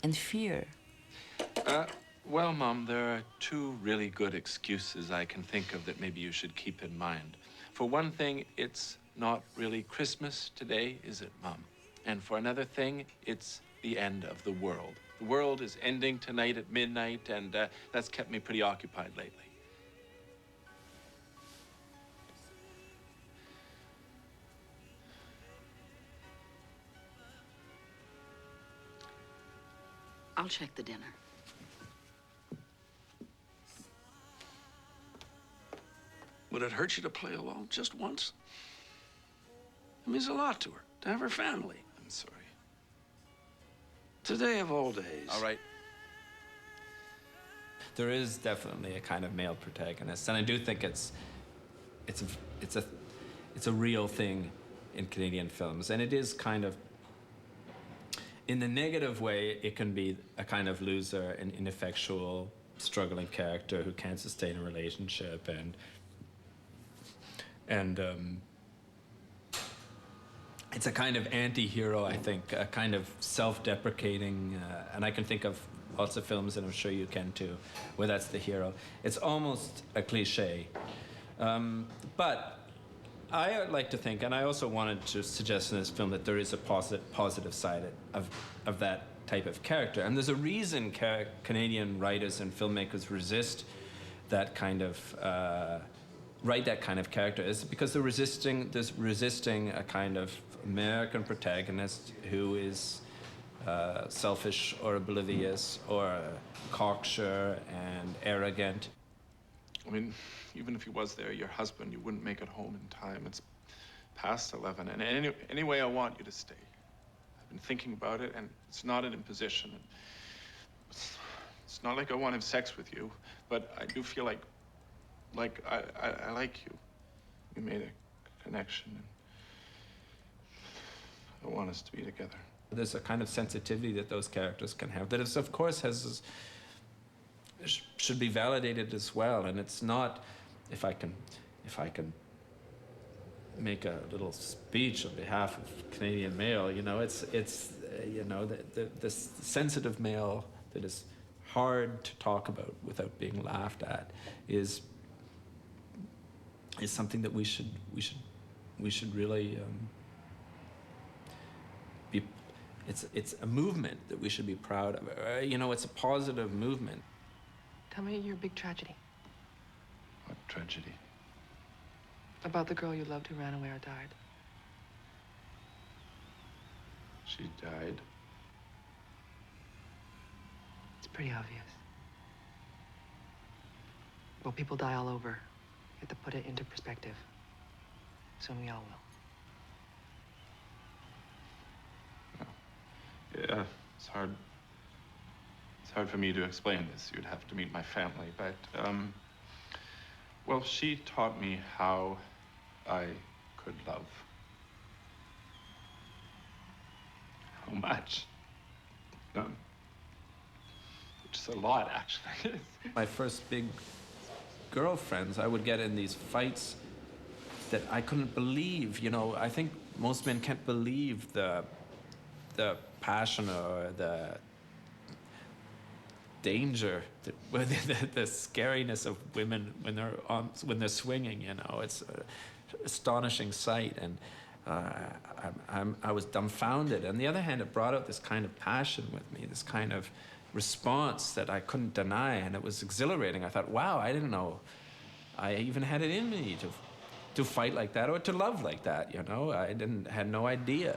and fear. Well, Mom, there are two really good excuses I can think of that maybe you should keep in mind. For one thing, it's not really Christmas today, is it, Mom? And for another thing, it's the end of the world. The world is ending tonight at midnight, and that's kept me pretty occupied lately. I'll check the dinner. Would it hurt you to play along just once? It means a lot to her, to have her family. I'm sorry. Today of all days. All right. There is definitely a kind of male protagonist, and I do think it's a real thing in Canadian films, and it is kind of, in the negative way, it can be a kind of loser, an ineffectual, struggling character who can't sustain a relationship, and it's a kind of anti-hero, I think, a kind of self-deprecating, and I can think of lots of films, and I'm sure you can too, where that's the hero. It's almost a cliche. But I like to think, and I also wanted to suggest in this film, that there is a positive side of that type of character. And there's a reason Canadian writers and filmmakers resist that kind of, write that kind of character, is because they're resisting a kind of American protagonist who is selfish or oblivious or cocksure and arrogant. I mean, even if he was there, your husband, you wouldn't make it home in time. It's past 11, and anyway, I want you to stay. I've been thinking about it, and it's not an imposition. It's not like I want to have sex with you, but I do feel like I like you. We made a connection, and I want us to be together. There's a kind of sensitivity that those characters can have that is, of course, should be validated as well. And it's not, if I can make a little speech on behalf of Canadian male, you know, it's you know, the sensitive male that is hard to talk about without being laughed at is something that we should really be. It's a movement that we should be proud of. You know, it's a positive movement. Tell me your big tragedy. What tragedy? About the girl you loved who ran away or died. She died. It's pretty obvious. Well, people die all over. You have to put it into perspective. Soon we all will. Yeah, it's hard. It's hard for me to explain this. You'd have to meet my family, but, well, she taught me how I could love. How much? Which is a lot, actually. My first big girlfriends, I would get in these fights that I couldn't believe. You know, I think most men can't believe the passion or the danger, the scariness of women when they're swinging. You know, it's an astonishing sight, and I was dumbfounded. On the other hand, it brought out this kind of passion with me, this kind of response that I couldn't deny, and it was exhilarating. I thought, wow, I didn't know I even had it in me to fight like that or to love like that. You know, had no idea.